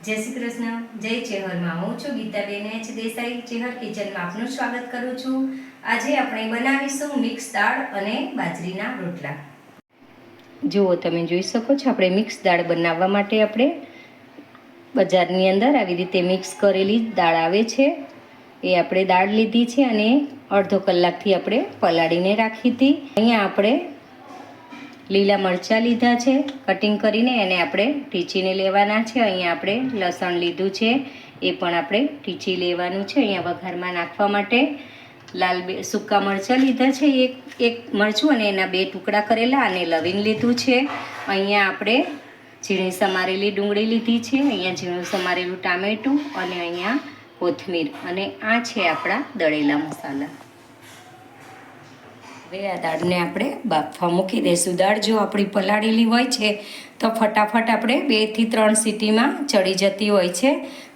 જય શ્રી કૃષ્ણ, જય ચેહરમાં હું છું ગીતાબેન એચ દેસાઈ. ચેહર કિચનમાં આપનું સ્વાગત કરું છું. આજે આપણે બનાવીશું મિક્સ દાળ અને બાજરીના રોટલા. જુઓ, તમે જોઈ શકો છો, આપણે મિક્સ દાળ બનાવવા માટે આપણે બજારની અંદર આવી રીતે મિક્સ કરેલી દાળ આવે છે એ આપણે દાળ લીધી છે અને અડધો કલાકથી આપણે પલાળીને રાખી હતી. અહીંયા આપણે લીલા મરચાં લીધા છે કટિંગ કરીને, એને આપણે ટીચીને લેવાના છે. અહીંયા આપણે લસણ લીધું છે, એ પણ આપણે ટીચી લેવાનું છે. અહીંયા વઘારમાં નાખવા માટે સૂકા મરચાં લીધા છે, એક મરચું અને એના 2 ટુકડા કરેલા, અને લવિંગ લીધું છે. અહીંયા આપણે ઝીણી સમારેલી ડુંગળી લીધી છે, અહીંયા ઝીણું સમારેલું ટામેટું અને અહીંયા કોથમીર, અને આ છે આપણા દળેલા મસાલા. હવે આ દાળને આપણે બાફવા મૂકી દઈશું. દાળ જો આપણી પલાળેલી હોય છે તો ફટાફટ આપણે 2 થી 3 સીટીમાં ચડી જતી હોય છે,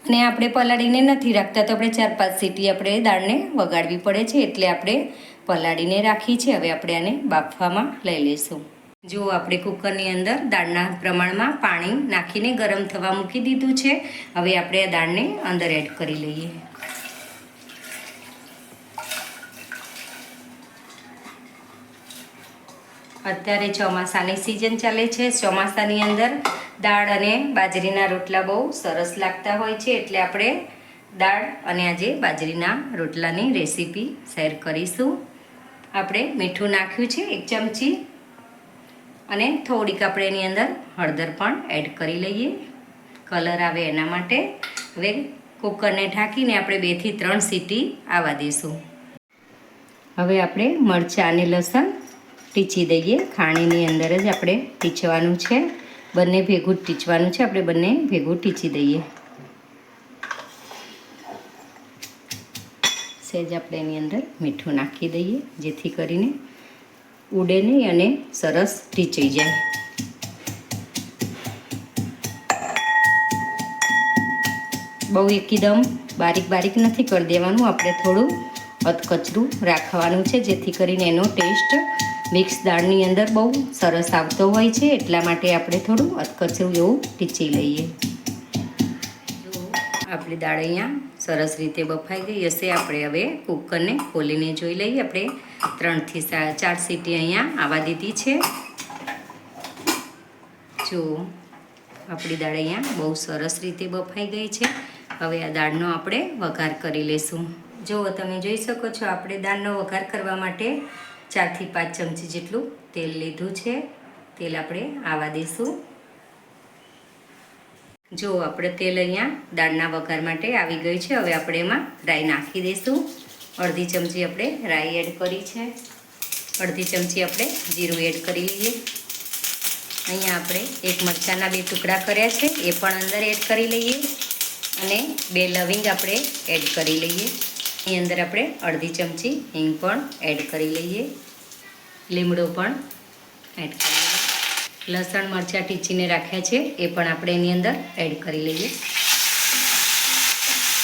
અને આપણે પલાળીને નથી રાખતા તો આપણે 4-5 સીટી આપણે દાળને વગાડવી પડે છે, એટલે આપણે પલાળીને રાખી છે. હવે આપણે આને બાફવામાં લઈ લઈશું. જો આપણે કુકરની અંદર દાળના પ્રમાણમાં પાણી નાખીને ગરમ થવા મૂકી દીધું છે. હવે આપણે આ દાળને અંદર એડ કરી લઈએ. અત્યારે ચોમાસાની સિઝન ચાલે છે. ચોમાસાની અંદર દાળ અને બાજરીના રોટલા બહુ સરસ લાગતા હોય છે, એટલે આપણે દાળ અને આજે બાજરીના રોટલાની રેસીપી શેર કરીશું. આપણે મીઠું નાખ્યું છે 1 ચમચી, અને થોડીક આપણે એની અંદર હળદર પણ એડ કરી લઈએ, કલર આવે એના માટે. હવે કુકરને ઢાંકીને આપણે 2 થી 3 સીટી આવવા દઈશું. હવે આપણે મરચાં અને લસણ ટીચી દઈએ. ખાણીની અંદર જ આપણે ટીચવાનું છે, બંને ભેગું જ ટીચવાનું છે. આપણે બંને ભેગું ટીચી દઈએ. સહેજ આપણે એની અંદર મીઠું નાખી દઈએ, જેથી કરીને ઉડે નહીં અને સરસ ટીચાઈ જાય. બહુ એકદમ બારીક નથી કરી દેવાનું, આપણે થોડું અધકચરું રાખવાનું છે, જેથી કરીને એનો ટેસ્ટ મિક્સ દાળની અંદર બહુ સરસ આવતો હોય છે. એટલા માટે આપણે થોડું અધકચરું એવું ટીચી લઈએ. જો આપણી દાળ અહીંયા સરસ રીતે બફાઈ ગઈ હશે. આપણે હવે કુકરને ખોલીને જોઈ લઈએ. આપણે 3 થી 4 સીટી અહીંયા આવવા દીધી છે. જો આપણી દાળ અહીંયા બહુ સરસ રીતે બફાઈ ગઈ છે. હવે આ દાળનો આપણે વઘાર કરી લઈશું. જો તમે જોઈ શકો છો, આપણે દાળનો વઘાર કરવા માટે 4 થી 5 ચમચી જેટલું તેલ લીધું છે. તેલ આપણે આવવા દઈશું. જો આપણે તેલ અહીંયા દાળના વઘાર માટે આવી ગયું છે. હવે આપણે એમાં રાઈ નાખી દઈશું. અડધી ચમચી આપણે રાઈ એડ કરી છે. અડધી ચમચી આપણે જીરું એડ કરી લઈએ. અહીંયા આપણે 1 મરચાંના 2 ટુકડા કર્યા છે, એ પણ અંદર એડ કરી લઈએ, અને 2 લવિંગ આપણે એડ કરી લઈએ. એની અંદર આપણે અડધી ચમચી હિંગ પણ એડ કરી લઈએ, લીમડો પણ એડ કરી લઈએ. લસણ મરચાં ટીચીને રાખ્યા છે, એ પણ આપણે એની અંદર એડ કરી લઈએ.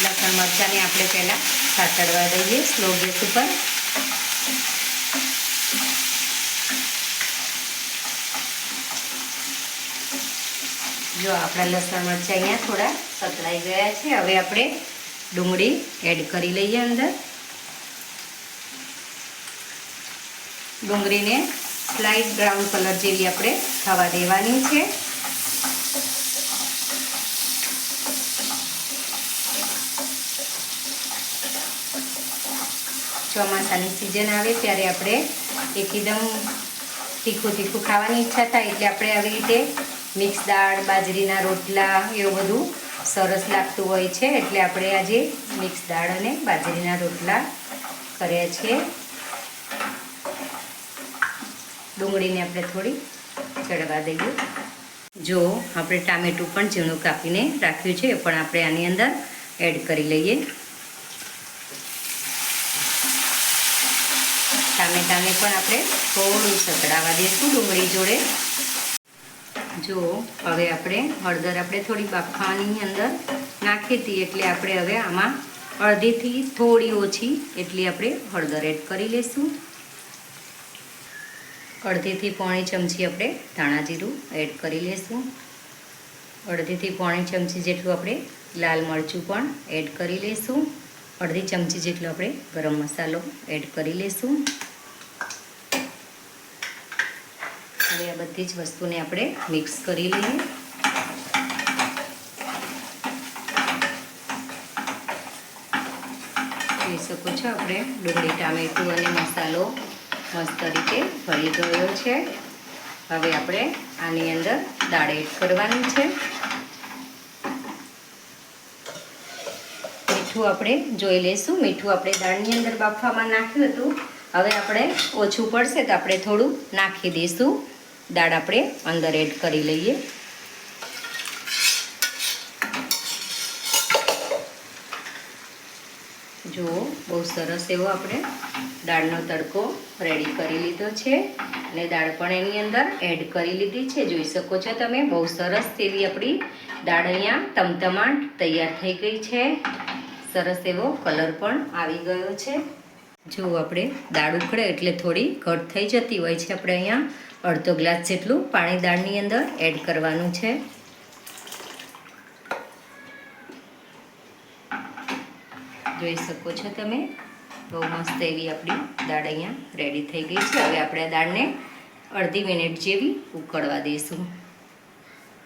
લસણ મરચાંને આપણે પહેલાં સાતળવા દઈએ સ્લો ગેસ ઉપર. જો આપણા લસણ મરચાં અહીંયા થોડા સતળાઈ ગયા છે. હવે આપણે ડુંગળી એડ કરી લઈએ અંદર. ડુંગળીને સ્લાઇટ બ્રાઉન કલર જેવી આપણે થવા દેવાની છે. ચોમાસાની સિઝન આવે ત્યારે આપણે એકદમ તીખું ખાવાની ઈચ્છા થાય, એટલે આપણે આવી રીતે મિક્સ દાળ, બાજરીના રોટલા એવું બધું સરસ લાગતું હોય છે. એટલે આપણે આજે મિક્સ દાળ અને બાજરીના રોટલા કર્યા છે. ડુંગળીને આપણે થોડી ચડવા દઈએ. જો આપણે ટામેટું પણ ઝીણું કાપીને રાખ્યું છે, એ પણ આપણે આની અંદર એડ કરી લઈએ. ટામેટાને પણ આપણે થોડું સતળાવા દઈશું ડુંગળી જોડે. જો હવે આપણે હળદર આપણે થોડી બાફવાની અંદર નાખી હતી, એટલે આપણે હવે આમાં અડધીથી થોડી ઓછી એટલી આપણે હળદર એડ કરી લઈશું. અડધીથી પોણી ચમચી આપણે ધાણા જીરું એડ કરી લઈશું. અડધીથી પોણી ચમચી જેટલું આપણે લાલ મરચું પણ એડ કરી લઈશું. અડધી ચમચી જેટલો આપણે ગરમ મસાલો એડ કરી લઈશું. હવે આ બધી જ વસ્તુને આપણે મિક્સ કરી લઈએ. જોઈ શકો છો આપણે ડુંગળી, ટામેટું અને મસાલો મસ્ત રીતે ભળી ગયો છે. હવે આપણે આની અંદર દાળ એડ કરવાની છે. મીઠું આપણે જોઈ લઈશું. મીઠું આપણે દાળની અંદર બાફવામાં નાખ્યું હતું. હવે આપણે ઓછું પડશે તો આપણે થોડું નાખી દઈશું. દાળ આપણે અંદર એડ કરી લઈએ. જુઓ, બહુ સરસ એવો આપણે દાળનો તડકો રેડી કરી લીધો છે અને દાળ પણ એની અંદર એડ કરી લીધી છે. જોઈ શકો છો તમે, બહુ સરસ એવી આપણી દાળ અહીંયા તમતમાટ તૈયાર થઈ ગઈ છે. સરસ એવો કલર પણ આવી ગયો છે. જો આપણે દાળ ઉકળે એટલે થોડી ઘટ થઈ જતી હોય છે. આપણે અહીંયા અડધો ગ્લાસ જેટલું પાણી દાળની અંદર એડ કરવાનું છે. જોઈ શકો છો તમે, બહુ મસ્ત એવી આપણી દાળ અહીંયા રેડી થઈ ગઈ છે. હવે આપણે આ દાળને અડધી મિનિટ જેવી ઉકળવા દઈશું.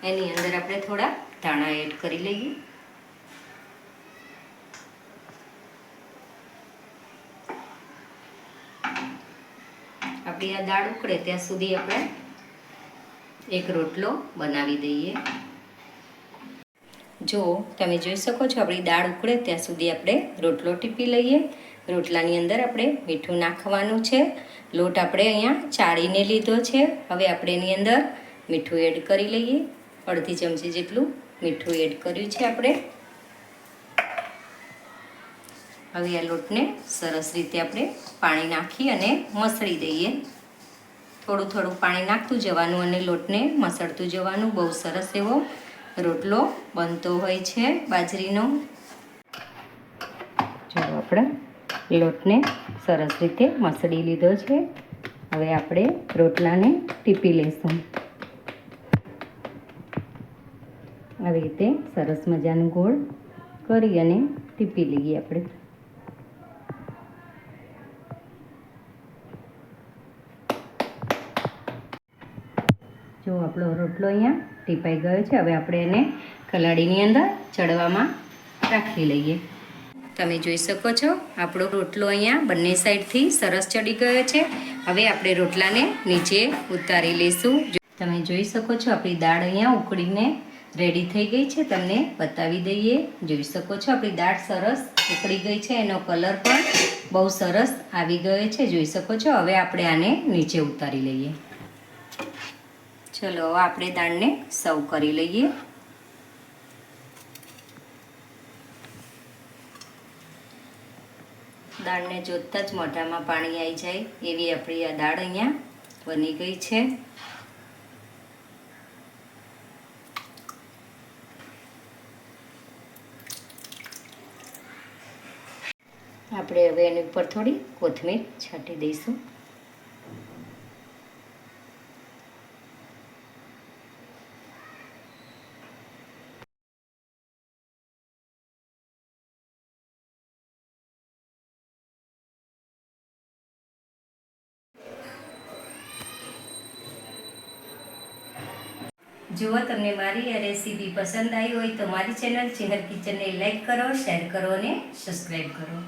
એની અંદર આપણે થોડા ધાણા એડ કરી લઈએ. આપણી આ દાળ ઉકળે ત્યાં સુધી આપણે એક રોટલો બનાવી દઈએ. જો તમે જોઈ શકો છો, આપણી દાળ ઉકળે ત્યાં સુધી આપણે રોટલો ટીપી લઈએ. રોટલાની અંદર આપણે મીઠું નાખવાનું છે. લોટ આપણે અહીંયા ચાળીને લીધો છે. હવે આપણે એની અંદર મીઠું એડ કરી લઈએ. અડધી ચમચી જેટલું મીઠું એડ કર્યું છે આપણે. હવે આ લોટને સરસ રીતે આપણે પાણી નાખી અને મસળી દઈએ. થોડું થોડું પાણી નાખતું જવાનું અને લોટને મસળતું જવાનું. બહુ સરસ એવો રોટલો બનતો હોય છે બાજરીનો. જો આપણે લોટને સરસ રીતે મસળી લીધો છે. હવે આપણે રોટલાને ટીપી લઈશું. આવી રીતે સરસ મજાનું ગોળ કરી અને ટીપી લઈએ આપણે. જો આપણો રોટલો અહીંયા ટીપાઈ ગયો છે. હવે આપણે એને કલાડીની અંદર ચડવામાં રાખી લઈએ. તમે જોઈ શકો છો, આપણો રોટલો અહીંયા બંને સાઈડથી સરસ ચડી ગયો છે. હવે આપણે રોટલાને નીચે ઉતારી લઈશું. તમે જોઈ શકો છો, આપણી દાળ અહીંયા ઉકળીને રેડી થઈ ગઈ છે. તમને બતાવી દઈએ. જોઈ શકો છો, આપણી દાળ સરસ ઉકળી ગઈ છે. એનો કલર પણ બહુ સરસ આવી ગયો છે. જોઈ શકો છો. હવે આપણે આને નીચે ઉતારી લઈએ. ચલો, આપણે દાળને સર્વ કરી લઈએ. દાળને જોતાં જ મોઢામાં પાણી આવી જાય એવી આપણી આ દાળ અહીંયા બની ગઈ છે. આપણે હવે એની ઉપર થોડી કોથમીર છાંટી દઈશું. જો તમને મારી આ રેસીપી પસંદ આવી હોય તો મારી ચેનલ ચેહર કિચનને લાઈક કરો, શેર કરો અને સબસ્ક્રાઈબ કરો.